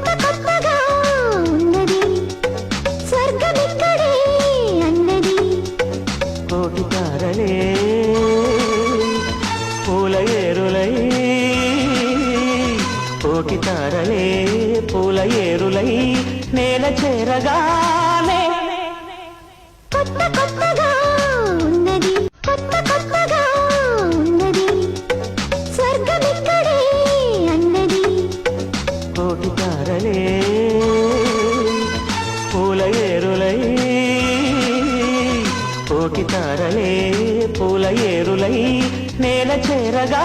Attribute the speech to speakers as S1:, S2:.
S1: కొత్త కొత్తగా ఉన్నది స్వర్గమిక్కడే అన్నది
S2: కోటి తారలే పూల ఏరులై కోటి తారలే పూల ఏరులై నేల చేరగానే
S1: కొత్త కొత్తగా ఉన్నది కొత్త కొత్తగా ఉన్నది స్వర్గమిక్కడే అన్నది
S2: కోటి తారలే పూల ఏరులై కోటి తారలే పూల ఏరులై నేల చేరగా